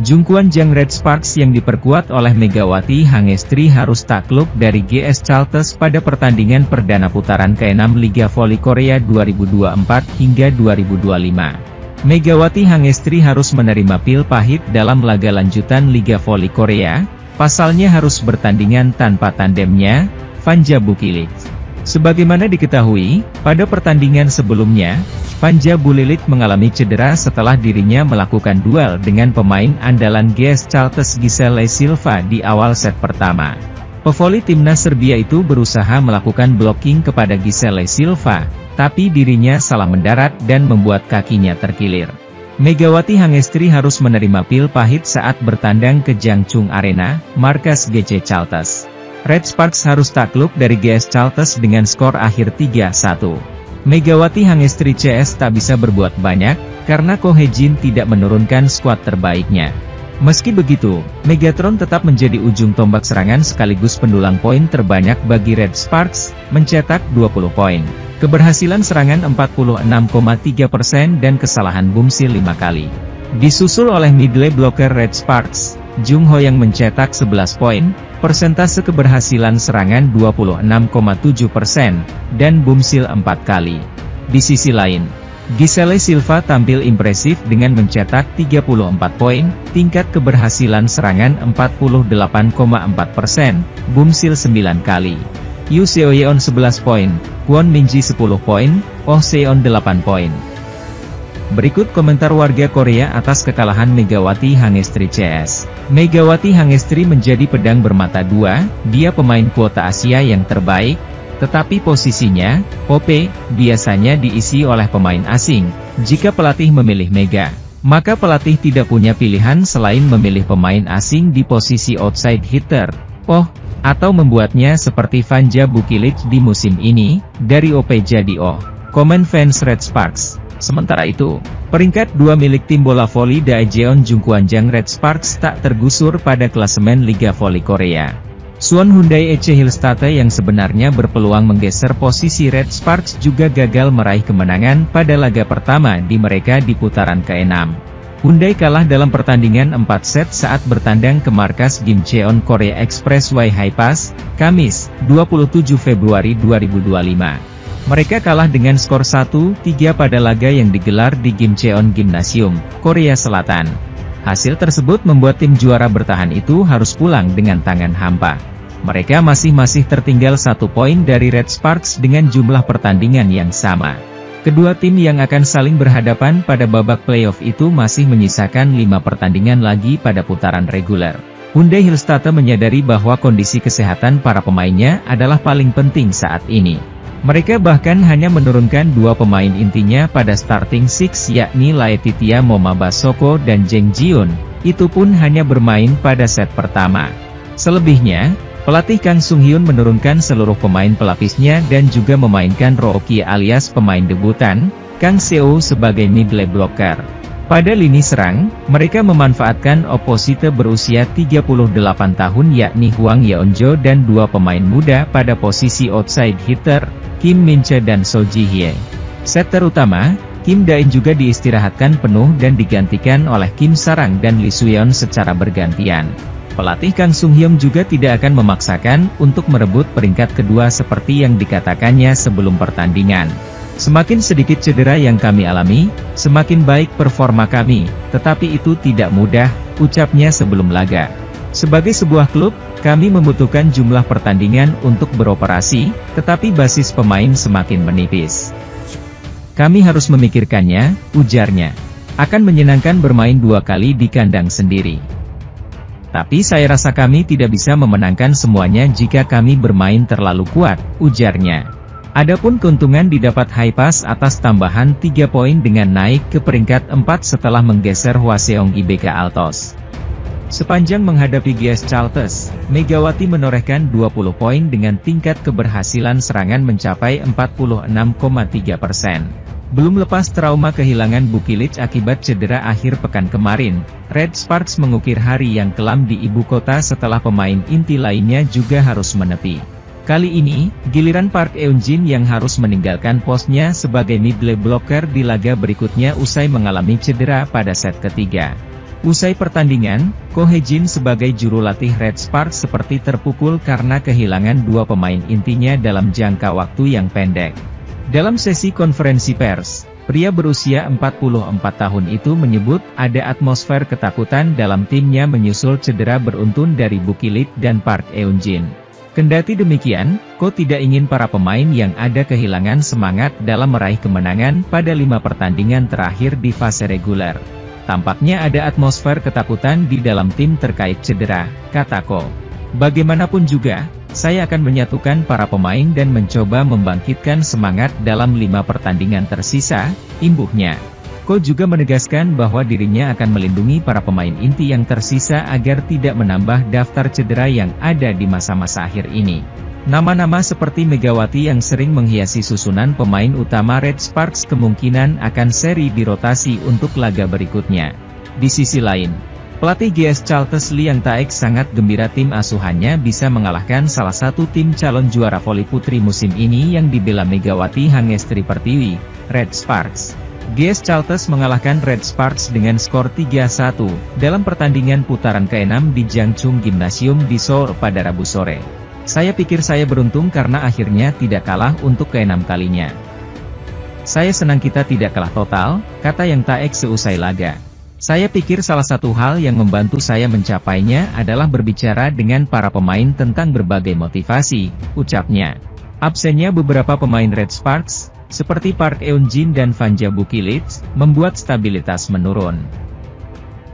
Jungkwon Jang Red Sparks yang diperkuat oleh Megawati Hangestri harus takluk dari GS Chalters pada pertandingan perdana putaran ke-6 Liga Voli Korea 2024 hingga 2025. Megawati Hangestri harus menerima pil pahit dalam laga lanjutan Liga Voli Korea, pasalnya harus bertandingan tanpa tandemnya, Vanja Bukilit. Sebagaimana diketahui, pada pertandingan sebelumnya, Vanja Bukilit mengalami cedera setelah dirinya melakukan duel dengan pemain andalan GS Chalters Giselle Silva di awal set pertama. Pevoli timnas Serbia itu berusaha melakukan blocking kepada Giselle Silva, tapi dirinya salah mendarat dan membuat kakinya terkilir. Megawati Hangestri harus menerima pil pahit saat bertandang ke Jangchung Arena, markas GC Chalters. Red Sparks harus takluk dari GS Chalters dengan skor akhir 3-1. Megawati Hangestri CS tak bisa berbuat banyak, karena Ko Hye-jin tidak menurunkan skuad terbaiknya. Meski begitu, Megatron tetap menjadi ujung tombak serangan sekaligus pendulang poin terbanyak bagi Red Sparks, mencetak 20 poin. Keberhasilan serangan 46,3% dan kesalahan Bumsil 5 kali. Disusul oleh middle blocker Red Sparks, Jung Ho yang mencetak 11 poin, persentase keberhasilan serangan 26,7%, dan Bumsil 4 kali. Di sisi lain, Giselle Silva tampil impresif dengan mencetak 34 poin, tingkat keberhasilan serangan 48,4%, Bumsil 9 kali. Yu Seoyeon 11 poin, Kwon Minji 10 poin, Oh Seon 8 poin. Berikut komentar warga Korea atas kekalahan Megawati Hangestri CS. Megawati Hangestri menjadi pedang bermata dua, dia pemain kuota Asia yang terbaik, tetapi posisinya, OP, biasanya diisi oleh pemain asing. Jika pelatih memilih Mega, maka pelatih tidak punya pilihan selain memilih pemain asing di posisi outside hitter, atau membuatnya seperti Vanja Bukilit di musim ini, dari OP jadi O. Komen fans Red Sparks. Sementara itu, peringkat 2 milik tim bola voli Daejeon Jungkwon Jang Red Sparks tak tergusur pada klasemen Liga Voli Korea. Suwon Hyundai Ece Hillstate yang sebenarnya berpeluang menggeser posisi Red Sparks juga gagal meraih kemenangan pada laga pertama di mereka di putaran ke-6. Hyundai kalah dalam pertandingan 4 set saat bertandang ke markas Gimcheon Korea Expressway High Pass, Kamis, 27 Februari 2025. Mereka kalah dengan skor 1-3 pada laga yang digelar di Gimcheon Gymnasium, Korea Selatan. Hasil tersebut membuat tim juara bertahan itu harus pulang dengan tangan hampa. Mereka masih tertinggal 1 poin dari Red Sparks dengan jumlah pertandingan yang sama. Kedua tim yang akan saling berhadapan pada babak playoff itu masih menyisakan 5 pertandingan lagi pada putaran reguler. Hyundai Hillstate menyadari bahwa kondisi kesehatan para pemainnya adalah paling penting saat ini. Mereka bahkan hanya menurunkan 2 pemain intinya pada starting six yakni Laetitia Momabasoko dan Jeng Jiun, itu pun hanya bermain pada set pertama. Selebihnya, pelatih Kang Sung Hyun menurunkan seluruh pemain pelapisnya dan juga memainkan Rookie alias pemain debutan, Kang Seo sebagai middle blocker. Pada lini serang, mereka memanfaatkan oposite berusia 38 tahun yakni Hwang Yeonjo dan 2 pemain muda pada posisi outside hitter, Kim Min-che dan So Ji-hye. Set terutama, Kim Dain juga diistirahatkan penuh dan digantikan oleh Kim Sarang dan Lee Suyeon secara bergantian. Pelatih Kang Sung Hyun juga tidak akan memaksakan untuk merebut peringkat kedua seperti yang dikatakannya sebelum pertandingan. Semakin sedikit cedera yang kami alami, semakin baik performa kami, tetapi itu tidak mudah, ucapnya sebelum laga. Sebagai sebuah klub, kami membutuhkan jumlah pertandingan untuk beroperasi, tetapi basis pemain semakin menipis. Kami harus memikirkannya, ujarnya. Akan menyenangkan bermain 2 kali di kandang sendiri. Tapi saya rasa kami tidak bisa memenangkan semuanya jika kami bermain terlalu kuat, ujarnya. Adapun keuntungan didapat High Pass atas tambahan 3 poin dengan naik ke peringkat 4 setelah menggeser Hwaseong IBK Altos. Sepanjang menghadapi GS Chalters, Megawati menorehkan 20 poin dengan tingkat keberhasilan serangan mencapai 46,3%. Belum lepas trauma kehilangan Bukilit akibat cedera akhir pekan kemarin, Red Sparks mengukir hari yang kelam di ibu kota setelah pemain inti lainnya juga harus menepi. Kali ini, giliran Park Eun-jin yang harus meninggalkan posnya sebagai middle blocker di laga berikutnya usai mengalami cedera pada set ketiga. Usai pertandingan, Ko Hye-jin sebagai juru latih Red Sparks seperti terpukul karena kehilangan dua pemain intinya dalam jangka waktu yang pendek. Dalam sesi konferensi pers, pria berusia 44 tahun itu menyebut ada atmosfer ketakutan dalam timnya menyusul cedera beruntun dari Boo Ki-lit dan Park Eun-jin. Kendati demikian, Ko tidak ingin para pemain yang ada kehilangan semangat dalam meraih kemenangan pada 5 pertandingan terakhir di fase reguler. Tampaknya ada atmosfer ketakutan di dalam tim terkait cedera, kata Ko. Bagaimanapun juga, saya akan menyatukan para pemain dan mencoba membangkitkan semangat dalam 5 pertandingan tersisa, imbuhnya. Ko juga menegaskan bahwa dirinya akan melindungi para pemain inti yang tersisa agar tidak menambah daftar cedera yang ada di masa-masa akhir ini. Nama-nama seperti Megawati yang sering menghiasi susunan pemain utama Red Sparks kemungkinan akan seri dirotasi untuk laga berikutnya. Di sisi lain, pelatih GS Chalters Lee Yang Taek sangat gembira tim asuhannya bisa mengalahkan salah satu tim calon juara voli putri musim ini yang dibela Megawati Hangestri Pertiwi, Red Sparks. GS Chalters mengalahkan Red Sparks dengan skor 3-1 dalam pertandingan putaran ke-6 di Jangchung Gymnasium di Seoul pada Rabu sore. Saya pikir saya beruntung karena akhirnya tidak kalah untuk ke-6 kalinya. Saya senang kita tidak kalah total, kata Yang Taek seusai laga. Saya pikir salah satu hal yang membantu saya mencapainya adalah berbicara dengan para pemain tentang berbagai motivasi, ucapnya. Absennya beberapa pemain Red Sparks, seperti Park Eun-jin dan Fanja Boo Ki-lit, membuat stabilitas menurun.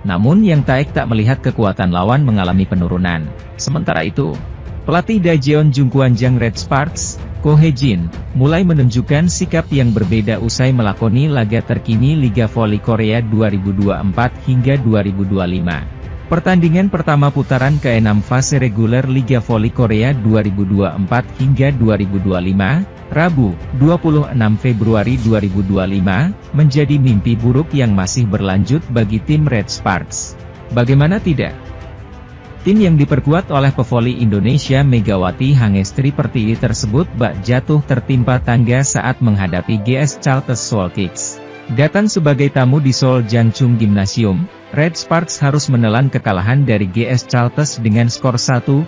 Namun Yang Taek tak melihat kekuatan lawan mengalami penurunan. Sementara itu, pelatih Daejeon Jungkwanjang Red Sparks, Ko Hye-jin, mulai menunjukkan sikap yang berbeda usai melakoni laga terkini Liga Voli Korea 2024 hingga 2025. Pertandingan pertama putaran ke-6 fase reguler Liga Voli Korea 2024 hingga 2025, Rabu, 26 Februari 2025, menjadi mimpi buruk yang masih berlanjut bagi tim Red Sparks. Bagaimana tidak? Tim yang diperkuat oleh pevoli Indonesia Megawati Hangestri Pertiwi tersebut bak jatuh tertimpa tangga saat menghadapi GS Chalters Seoul Kicks. Datang sebagai tamu di Seoul Jangchung Gymnasium, Red Sparks harus menelan kekalahan dari GS Chalters dengan skor 1-3,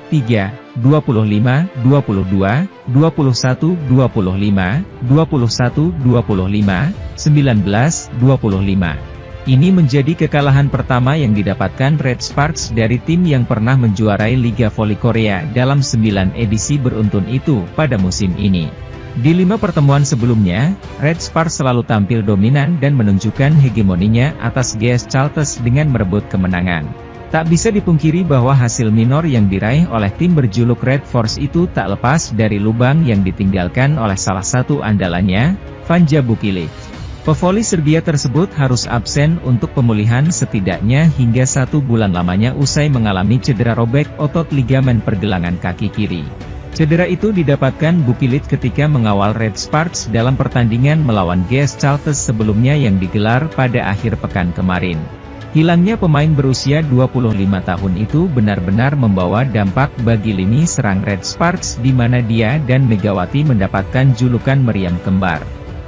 25-22, 21-25, 21-25, 19-25. Ini menjadi kekalahan pertama yang didapatkan Red Sparks dari tim yang pernah menjuarai Liga Voli Korea dalam 9 edisi beruntun itu pada musim ini. Di 5 pertemuan sebelumnya, Red Sparks selalu tampil dominan dan menunjukkan hegemoninya atas GS Chalters dengan merebut kemenangan. Tak bisa dipungkiri bahwa hasil minor yang diraih oleh tim berjuluk Red Force itu tak lepas dari lubang yang ditinggalkan oleh salah satu andalannya, Fanja Boo Ki-lit. Pevoli Serbia tersebut harus absen untuk pemulihan setidaknya hingga 1 bulan lamanya usai mengalami cedera robek otot ligamen pergelangan kaki kiri. Cedera itu didapatkan Boo Ki-lit ketika mengawal Red Sparks dalam pertandingan melawan GS Chalters sebelumnya yang digelar pada akhir pekan kemarin. Hilangnya pemain berusia 25 tahun itu benar-benar membawa dampak bagi lini serang Red Sparks di mana dia dan Megawati mendapatkan julukan meriam kembar.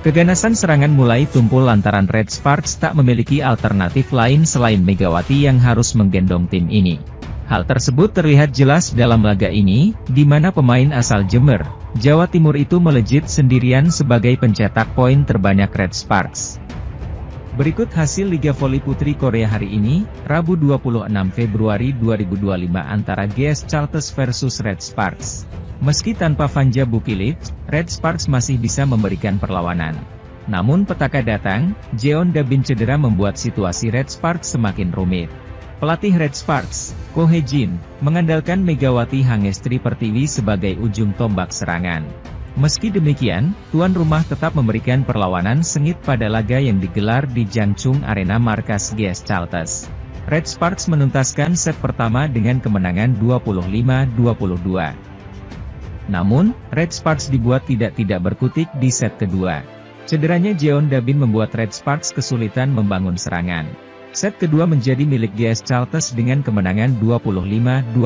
Keganasan serangan mulai tumpul lantaran Red Sparks tak memiliki alternatif lain selain Megawati yang harus menggendong tim ini. Hal tersebut terlihat jelas dalam laga ini, di mana pemain asal Jember, Jawa Timur itu melejit sendirian sebagai pencetak poin terbanyak Red Sparks. Berikut hasil Liga Voli Putri Korea hari ini, Rabu 26 Februari 2025 antara GS Chalters versus Red Sparks. Meski tanpa Fanja Boo Ki-lit, Red Sparks masih bisa memberikan perlawanan. Namun petaka datang, Jeon Da-bin cedera membuat situasi Red Sparks semakin rumit. Pelatih Red Sparks, Ko Hye-jin, mengandalkan Megawati Hangestri Pertiwi sebagai ujung tombak serangan. Meski demikian, tuan rumah tetap memberikan perlawanan sengit pada laga yang digelar di Jangchung Arena markas GS Chalters. Red Sparks menuntaskan set pertama dengan kemenangan 25-22. Namun, Red Sparks dibuat tidak berkutik di set kedua. Cederanya Jeon Da-bin membuat Red Sparks kesulitan membangun serangan. Set kedua menjadi milik GS Chalters dengan kemenangan 25-21.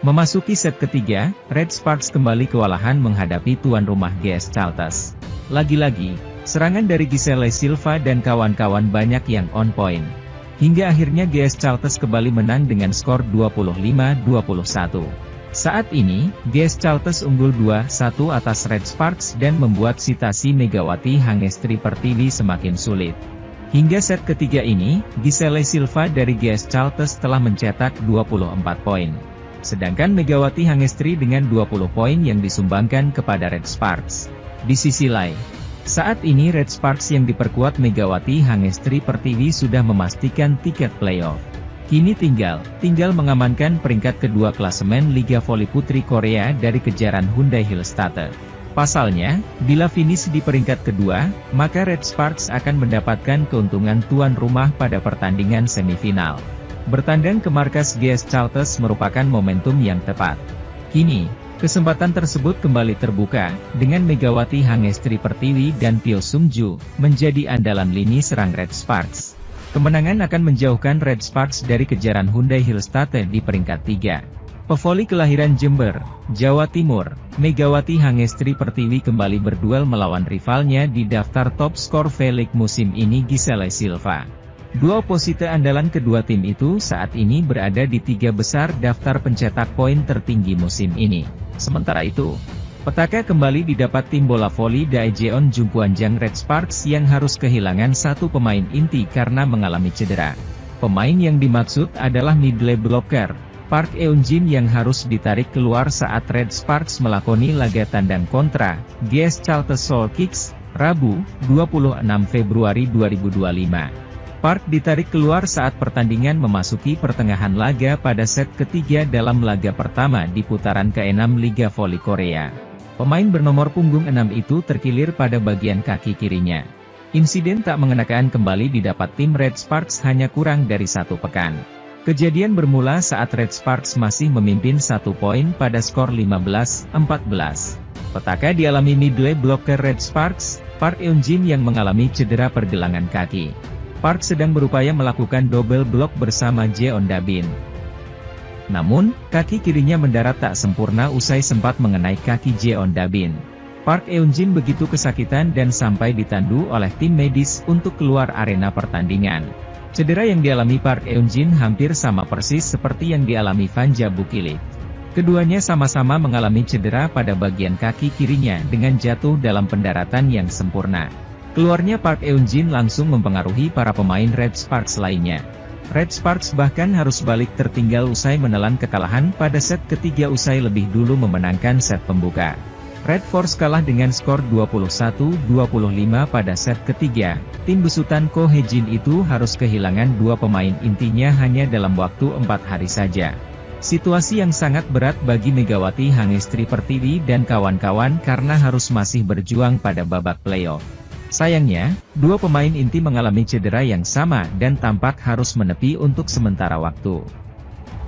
Memasuki set ketiga, Red Sparks kembali kewalahan menghadapi tuan rumah GS Chalters. Lagi-lagi, serangan dari Giselle Silva dan kawan-kawan banyak yang on point. Hingga akhirnya GS Charlton kembali menang dengan skor 25-21. Saat ini, GS Charlton unggul 2-1 atas Red Sparks dan membuat situasi Megawati Hangestri Pertiwi semakin sulit. Hingga set ketiga ini, Giselle Silva dari GS Charlton telah mencetak 24 poin. Sedangkan Megawati Hangestri dengan 20 poin yang disumbangkan kepada Red Sparks. Di sisi lain, saat ini Red Sparks yang diperkuat Megawati Hangestri Pertiwi sudah memastikan tiket playoff. Kini tinggal mengamankan peringkat kedua klasemen Liga Voli Putri Korea dari kejaran Hyundai Hillstatter. Pasalnya, bila finish di peringkat kedua, maka Red Sparks akan mendapatkan keuntungan tuan rumah pada pertandingan semifinal. Bertandang ke markas GS Charlton merupakan momentum yang tepat. Kini, kesempatan tersebut kembali terbuka, dengan Megawati Hangestri Pertiwi dan Pyo Sung-ju menjadi andalan lini serang Red Sparks. Kemenangan akan menjauhkan Red Sparks dari kejaran Hyundai Hillstatter di peringkat 3. Pevoli kelahiran Jember, Jawa Timur, Megawati Hangestri Pertiwi kembali berduel melawan rivalnya di daftar top skor V-League musim ini Giselle Silva. Dua oposite andalan kedua tim itu saat ini berada di 3 besar daftar pencetak poin tertinggi musim ini. Sementara itu, petaka kembali didapat tim bola voli Daejeon Jungkwanjang Red Sparks yang harus kehilangan satu pemain inti karena mengalami cedera. Pemain yang dimaksud adalah middle blocker, Park Eun-jin yang harus ditarik keluar saat Red Sparks melakoni laga tandang kontra GS Charlton Seoul Kicks, Rabu, 26 Februari 2025. Park ditarik keluar saat pertandingan memasuki pertengahan laga pada set ketiga dalam laga pertama di putaran ke-6 Liga Voli Korea. Pemain bernomor punggung 6 itu terkilir pada bagian kaki kirinya. Insiden tak mengenakan kembali didapat tim Red Sparks hanya kurang dari 1 pekan. Kejadian bermula saat Red Sparks masih memimpin 1 poin pada skor 15-14. Petaka dialami middle blocker Red Sparks, Park Eun-jin yang mengalami cedera pergelangan kaki. Park sedang berupaya melakukan double block bersama Jeon Da-bin. Namun, kaki kirinya mendarat tak sempurna usai sempat mengenai kaki Jeon Da-bin. Park Eun-jin begitu kesakitan dan sampai ditandu oleh tim medis untuk keluar arena pertandingan. Cedera yang dialami Park Eun-jin hampir sama persis seperti yang dialami Vanja Bukilit. Keduanya sama-sama mengalami cedera pada bagian kaki kirinya dengan jatuh dalam pendaratan yang sempurna. Keluarnya Park Eun-jin langsung mempengaruhi para pemain Red Sparks lainnya. Red Sparks bahkan harus balik tertinggal usai menelan kekalahan pada set ketiga usai lebih dulu memenangkan set pembuka. Red Force kalah dengan skor 21-25 pada set ketiga. Tim besutan Ko Hye-jin itu harus kehilangan 2 pemain intinya hanya dalam waktu 4 hari saja. Situasi yang sangat berat bagi Megawati Hangestri Pertiwi dan kawan-kawan karena harus masih berjuang pada babak playoff. Sayangnya, 2 pemain inti mengalami cedera yang sama dan tampak harus menepi untuk sementara waktu.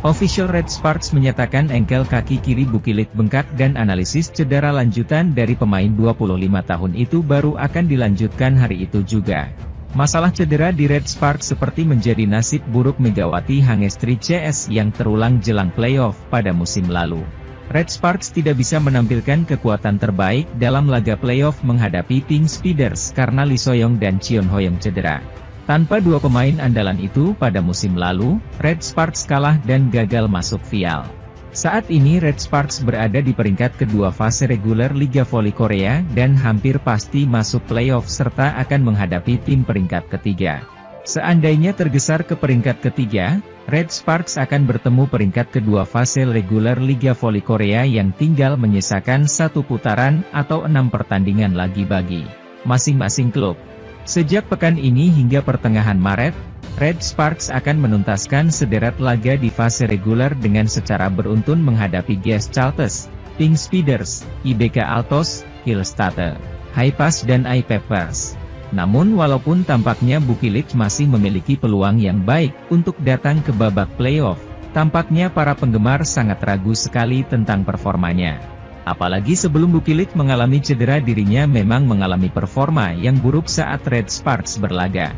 Official Red Sparks menyatakan engkel kaki kiri Bukilit bengkak dan analisis cedera lanjutan dari pemain 25 tahun itu baru akan dilanjutkan hari itu juga. Masalah cedera di Red Sparks seperti menjadi nasib buruk Megawati Hangestri CS yang terulang jelang playoff pada musim lalu. Red Sparks tidak bisa menampilkan kekuatan terbaik dalam laga playoff menghadapi Pink Speeders karena Lee So-young dan Cheon Ho-young cedera. Tanpa 2 pemain andalan itu pada musim lalu, Red Sparks kalah dan gagal masuk final. Saat ini Red Sparks berada di peringkat kedua fase reguler Liga Voli Korea dan hampir pasti masuk playoff serta akan menghadapi tim peringkat ketiga. Seandainya tergeser ke peringkat ketiga, Red Sparks akan bertemu peringkat kedua fase reguler Liga Voli Korea yang tinggal menyisakan 1 putaran atau 6 pertandingan lagi bagi masing-masing klub. Sejak pekan ini hingga pertengahan Maret, Red Sparks akan menuntaskan sederet laga di fase reguler dengan secara beruntun menghadapi GS Charlton, Pink Speeders, IBK Altos, Hillstatter, Haipas dan Aipepers. Namun walaupun tampaknya Bukilit masih memiliki peluang yang baik untuk datang ke babak playoff, tampaknya para penggemar sangat ragu sekali tentang performanya. Apalagi sebelum Bukilit mengalami cedera dirinya memang mengalami performa yang buruk saat Red Sparks berlaga.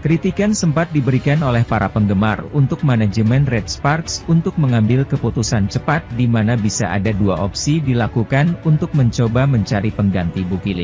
Kritikan sempat diberikan oleh para penggemar untuk manajemen Red Sparks untuk mengambil keputusan cepat di mana bisa ada 2 opsi dilakukan untuk mencoba mencari pengganti Bukilit.